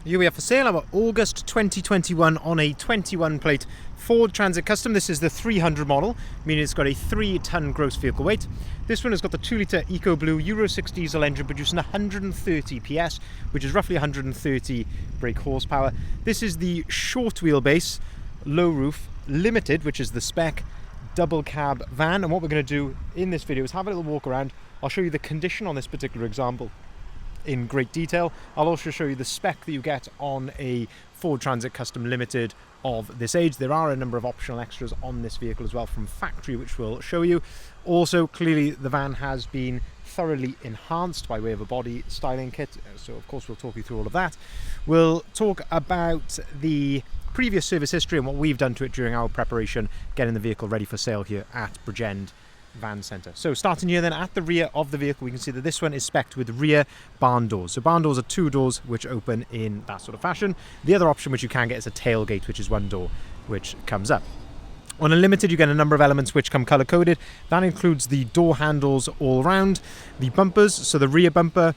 Here we have for sale our August 2021 on a 21 plate Ford Transit Custom. This is the 300 model, meaning it's got a 3-ton gross vehicle weight. This one has got the 2-litre EcoBlue Euro 6 diesel engine producing 130 PS, which is roughly 130 brake horsepower. This is the short wheelbase, low roof, limited, which is the spec, double cab van. And what we're going to do in this video is have a little walk around. I'll show you the condition on this particular example in great detail. I'll also show you the spec that you get on a Ford Transit Custom Limited of this age. There are a number of optional extras on this vehicle as well from factory, which we'll show you. Also, clearly the van has been thoroughly enhanced by way of a body styling kit, so of course we'll talk you through all of that. We'll talk about the previous service history and what we've done to it during our preparation, getting the vehicle ready for sale here at Bridgend Van Centre. So starting here then at the rear of the vehicle, we can see that this one is spec'd with rear barn doors. So barn doors are 2 doors which open in that sort of fashion. The other option which you can get is a tailgate, which is 1 door which comes up. On a limited, you get a number of elements which come colour coded. That includes the door handles all round, the bumpers, so the rear bumper,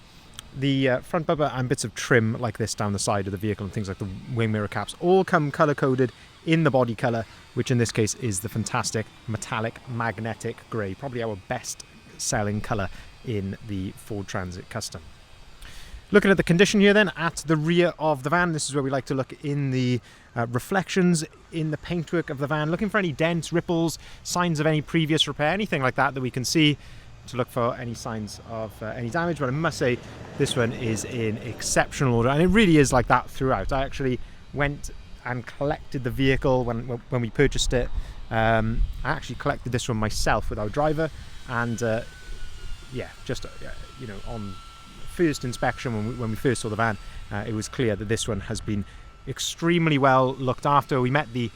the front bumper, and bits of trim like this down the side of the vehicle and things like the wing mirror caps all come colour coded in the body colour, which in this case is the fantastic metallic magnetic grey, probably our best selling colour in the Ford Transit Custom. Looking at the condition here then at the rear of the van, this is where we like to look in the reflections in the paintwork of the van, looking for any dents, ripples, signs of any previous repair, anything like that we can see, to look for any signs of any damage. But I must say this one is in exceptional order, and it really is like that throughout. I actually went and collected the vehicle when we purchased it. I actually collected this one myself with our driver, and yeah, just you know, on first inspection when we first saw the van, it was clear that this one has been extremely well looked after. We met the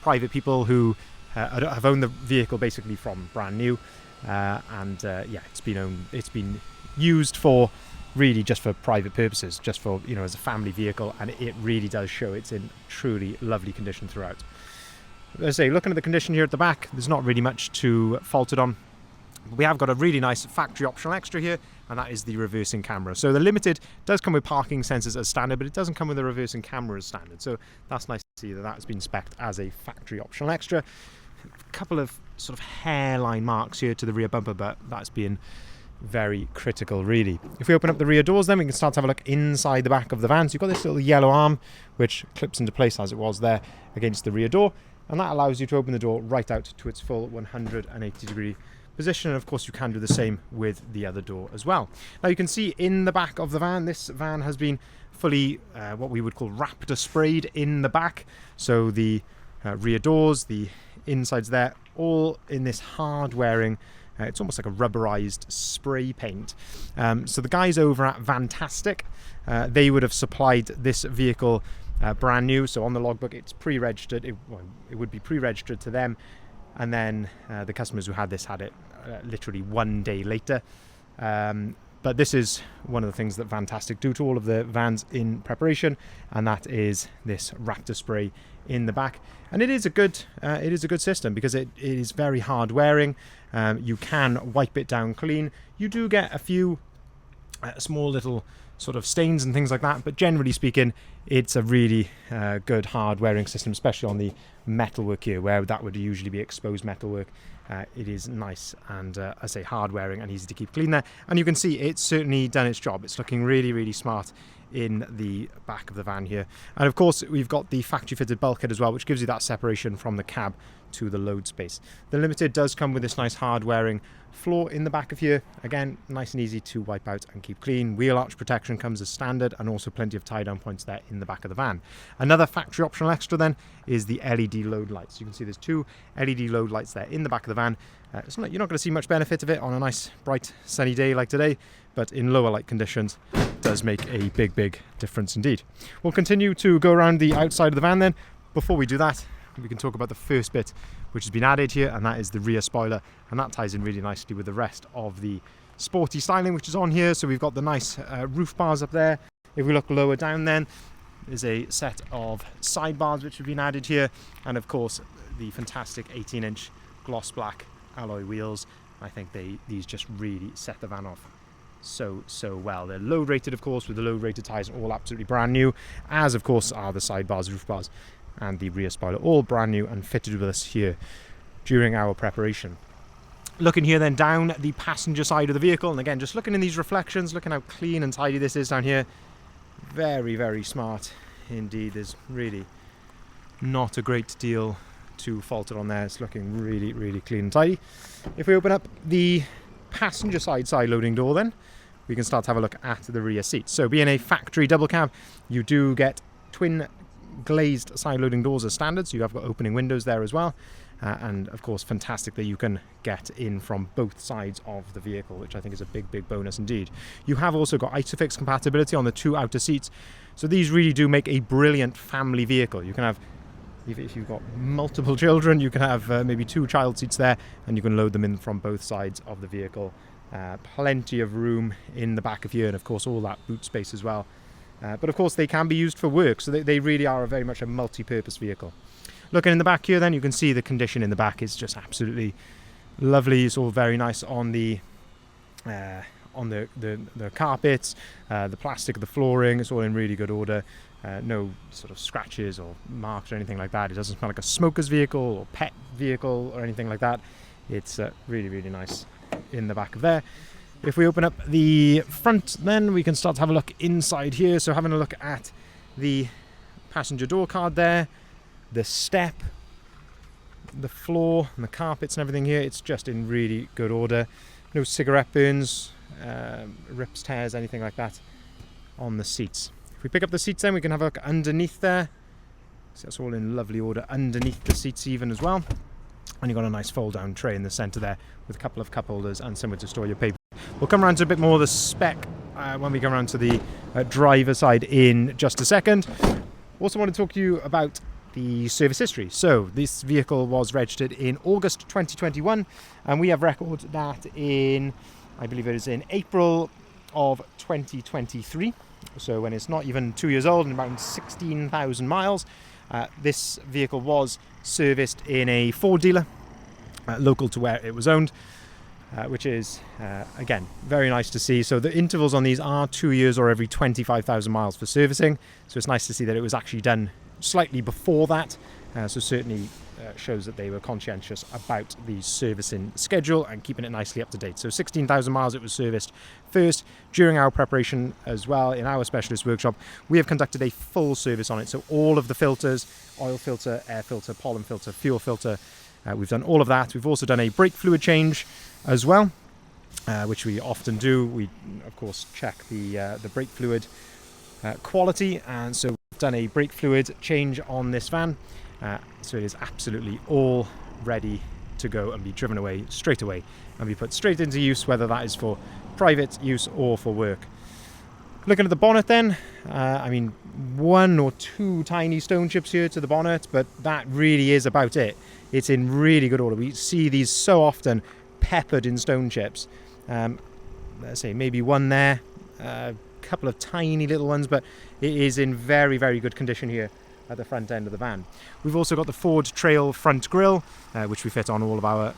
private people who have owned the vehicle basically from brand new, and yeah, it's been used for really just for private purposes, just for, you know, as a family vehicle, and it really does show it's in truly lovely condition throughout. As I say, looking at the condition here at the back, there's not really much to fault it on. We have got a really nice factory optional extra here, and that is the reversing camera. So the Limited does come with parking sensors as standard, but it doesn't come with a reversing camera as standard. So that's nice to see that that's been spec'd as a factory optional extra. A couple of sort of hairline marks here to the rear bumper, but that's been very critical really. If we open up the rear doors then, we can start to have a look inside the back of the van. So you've got this little yellow arm which clips into place as it was there against the rear door, and that allows you to open the door right out to its full 180 degree position, and of course you can do the same with the other door as well. Now you can see in the back of the van, this van has been fully what we would call Raptor sprayed in the back. So the rear doors, the insides there, all in this hard wearing, it's almost like a rubberized spray paint. So the guys over at Vantastic, they would have supplied this vehicle brand new. So on the logbook, it's pre-registered. It would be pre-registered to them, and then the customers who had this had it literally 1 day later. But this is one of the things that Vantastic do to all of the vans in preparation, and that is this Raptor spray in the back. And it is a good system because it is very hard wearing. You can wipe it down clean. You do get a few small little sort of stains and things like that, but generally speaking, it's a really good hard wearing system, especially on the metalwork here, where that would usually be exposed metalwork. It is nice and I say hard wearing and easy to keep clean there, and you can see it's certainly done its job. It's looking really, really smart in the back of the van here. And of course we've got the factory fitted bulkhead as well, which gives you that separation from the cab to the load space. The Limited does come with this nice hard wearing floor in the back of here, again nice and easy to wipe out and keep clean. Wheel arch protection comes as standard, and also plenty of tie down points there in the back of the van. Another factory optional extra then is the LED load lights. You can see there's 2 LED load lights there in the back of the van. It's not, you're not going to see much benefit of it on a nice bright sunny day like today, but in lower light conditions it does make a big difference indeed. We'll continue to go around the outside of the van then. Before we do that, we can talk about the first bit which has been added here, and that is the rear spoiler, and that ties in really nicely with the rest of the sporty styling which is on here. So we've got the nice roof bars up there. If we look lower down then, there's a set of sidebars which have been added here, and of course the fantastic 18-inch gloss black alloy wheels. I think these just really set the van off. so well. They're load rated, of course, with the load rated tyres, all absolutely brand new, as of course are the side bars, roof bars, and the rear spoiler, all brand new and fitted with us here during our preparation. Looking here then down the passenger side of the vehicle, and again just looking in these reflections, looking how clean and tidy this is down here. Very, very smart indeed. There's really not a great deal to fault it on there. It's looking really, really clean and tidy. If we open up the passenger side loading door, then we can start to have a look at the rear seats. So being a factory double cab, you do get twin glazed side loading doors as standard, so you have got opening windows there as well, and of course fantastically you can get in from both sides of the vehicle, which I think is a big bonus indeed. You have also got Isofix compatibility on the two outer seats, so these really do make a brilliant family vehicle. You can have, if you've got multiple children, you can have maybe two child seats there, and you can load them in from both sides of the vehicle. Plenty of room in the back of here, and of course all that boot space as well. But of course they can be used for work, so they really are very much a multi-purpose vehicle. Looking in the back here then, you can see the condition in the back is just absolutely lovely. It's all very nice on the carpets, the plastic of the flooring. It's all in really good order. No sort of scratches or marks or anything like that. It doesn't smell like a smoker's vehicle or pet vehicle or anything like that. It's really, really nice in the back of there. If we open up the front, then we can start to have a look inside here. So having a look at the passenger door card there, the step, the floor and the carpets and everything here, it's just in really good order. No cigarette burns, rips, tears, anything like that on the seats. If we pick up the seats then, we can have a look underneath there. So that's all in lovely order underneath the seats even as well. And you've got a nice fold down tray in the centre there with a couple of cup holders and somewhere to store your paper. We'll come around to a bit more of the spec when we come around to the driver side in just a second. Also want to talk to you about the service history. So this vehicle was registered in August 2021, and we have record that in, I believe it is in April of 2023. So when it's not even 2 years old and about 16,000 miles. This vehicle was serviced in a Ford dealer local to where it was owned, which is again very nice to see. So the intervals on these are 2 years or every 25,000 miles for servicing, so it's nice to see that it was actually done slightly before that. So certainly shows that they were conscientious about the servicing schedule and keeping it nicely up to date. So 16,000 miles it was serviced first. During our preparation as well in our specialist workshop, we have conducted a full service on it. So all of the filters, oil filter, air filter, pollen filter, fuel filter, we've done all of that. We've also done a brake fluid change as well, which we often do. We of course check the brake fluid quality, and so we've done a brake fluid change on this van. So it is absolutely all ready to go and be driven away straight away and be put straight into use, whether that is for private use or for work. Looking at the bonnet then, I mean, one or two tiny stone chips here to the bonnet, but that really is about it. It's in really good order. We see these so often peppered in stone chips. Let's say maybe one there, a couple of tiny little ones, but it is in very, very good condition here at the front end of the van. We've also got the Ford Trail front grille, which we fit on all of our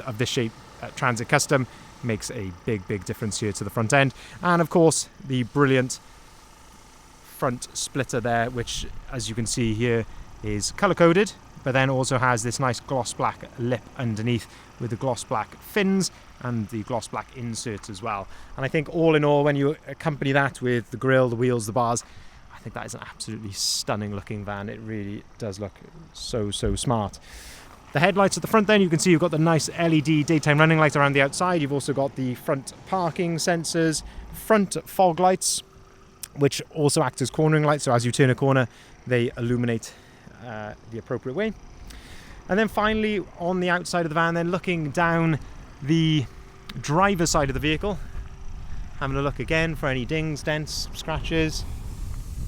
of this shape Transit Custom. Makes a big difference here to the front end, and of course the brilliant front splitter there, which as you can see here is color coded, but then also has this nice gloss black lip underneath with the gloss black fins and the gloss black insert as well. And I think all in all, when you accompany that with the grille, the wheels, the bars, I think that is an absolutely stunning looking van. It really does look so smart. The headlights at the front then, you can see you've got the nice LED daytime running light around the outside. You've also got the front parking sensors, front fog lights, which also act as cornering lights. So as you turn a corner, they illuminate the appropriate way. And then finally, on the outside of the van then, looking down the driver's side of the vehicle, having a look again for any dings, dents, scratches.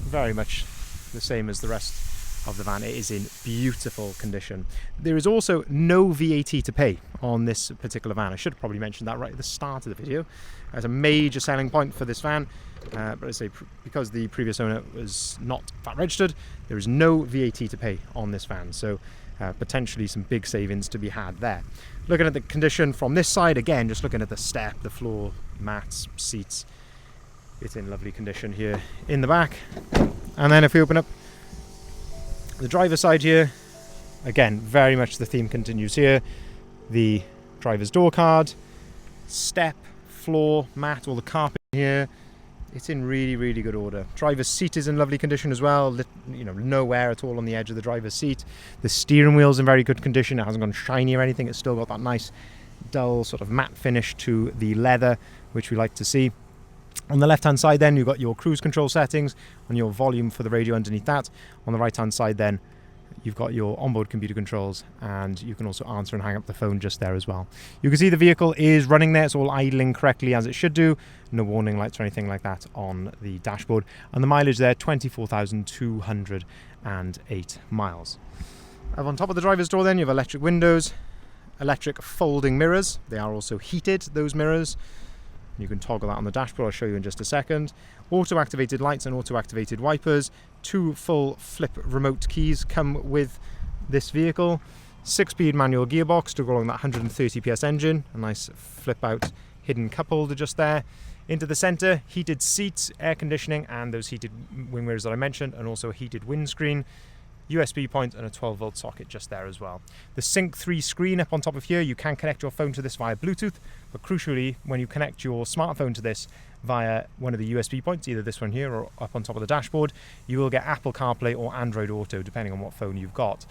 Very much the same as the rest of the van. It is in beautiful condition. There is also no VAT to pay on this particular van. I should have probably mentioned that right at the start of the video. That's a major selling point for this van, but I say because the previous owner was not VAT registered, there is no VAT to pay on this van. So potentially some big savings to be had there. Looking at the condition from this side, again, just looking at the step, the floor, mats, seats, it's in lovely condition here in the back. And then if we open up the driver's side here, again, very much the theme continues here. The driver's door card, step, floor, mat, all the carpet here. It's in really, really good order. Driver's seat is in lovely condition as well. You know, no wear at all on the edge of the driver's seat. The steering wheel's in very good condition. It hasn't gone shiny or anything. It's still got that nice, dull sort of matte finish to the leather, which we like to see. On the left-hand side then, you've got your cruise control settings and your volume for the radio underneath that. On the right-hand side then, you've got your onboard computer controls, and you can also answer and hang up the phone just there as well. You can see the vehicle is running there. It's all idling correctly as it should do. No warning lights or anything like that on the dashboard. And the mileage there, 24,208 miles. On top of the driver's door then, you have electric windows, electric folding mirrors. They are also heated, those mirrors. You can toggle that on the dashboard. I'll show you in just a second. Auto-activated lights and auto-activated wipers. 2 full flip remote keys come with this vehicle. 6-speed manual gearbox to go along that 130 PS engine. A nice flip-out hidden cup holder just there. Into the centre, heated seats, air conditioning, and those heated wing mirrors that I mentioned, and also a heated windscreen. USB point and a 12-volt socket just there as well. The Sync 3 screen up on top of here, you can connect your phone to this via Bluetooth, but crucially, when you connect your smartphone to this via one of the USB points, either this one here or up on top of the dashboard, you will get Apple CarPlay or Android Auto, depending on what phone you've got.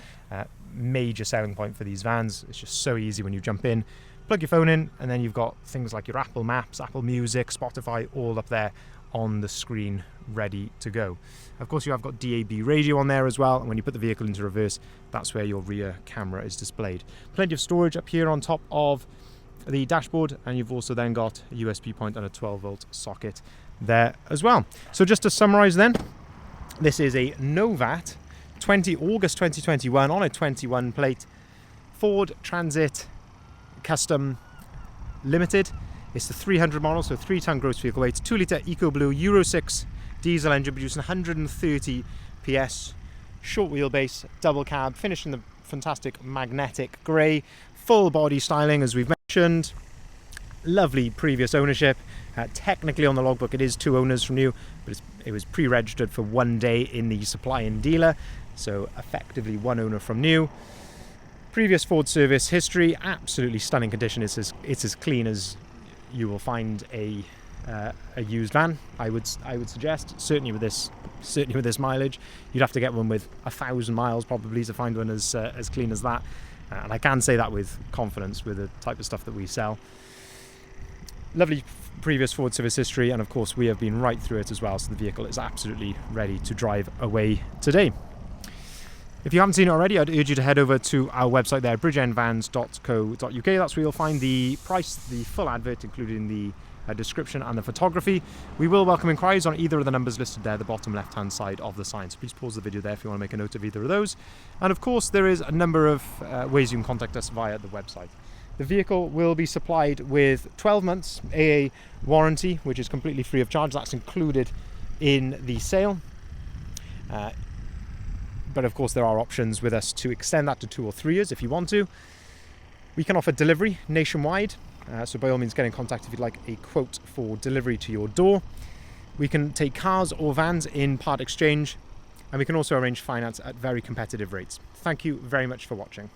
Major selling point for these vans. It's just so easy when you jump in, plug your phone in, and then you've got things like your Apple Maps, Apple Music, Spotify, all up there on the screen ready to go. Of course, you have got DAB radio on there as well, and when you put the vehicle into reverse, that's where your rear camera is displayed. Plenty of storage up here on top of the dashboard, and you've also then got a USB point and a 12-volt socket there as well. So just to summarize then, this is a no VAT August 2021 on a 21 plate Ford Transit Custom Limited. It's the 300 model, so 3-ton gross vehicle weight, 2-litre EcoBlue Euro 6 diesel engine producing 130 PS, short wheelbase, double cab, finished in the fantastic magnetic grey, full body styling as we've mentioned, lovely previous ownership. Technically on the logbook it is 2 owners from new, but it was pre-registered for 1 day in the supply and dealer, so effectively 1 owner from new. Previous Ford service history, absolutely stunning condition. It's as clean as you will find a used van. I would suggest, certainly with this mileage. You'd have to get one with 1,000 miles probably to find one as clean as that. And I can say that with confidence with the type of stuff that we sell. Lovely previous Ford service history, and of course we have been right through it as well, so the vehicle is absolutely ready to drive away today. If you haven't seen it already, I'd urge you to head over to our website there, bridgeendvans.co.uk. That's where you'll find the price, the full advert, including the description and the photography. We will welcome inquiries on either of the numbers listed there, the bottom left-hand side of the sign. So please pause the video there if you want to make a note of either of those. And of course, there is a number of ways you can contact us via the website. The vehicle will be supplied with 12 months AA warranty, which is completely free of charge. That's included in the sale. But of course there are options with us to extend that to 2 or 3 years if you want to. We can offer delivery nationwide, so by all means get in contact if you'd like a quote for delivery to your door. We can take cars or vans in part exchange, and we can also arrange finance at very competitive rates. Thank you very much for watching.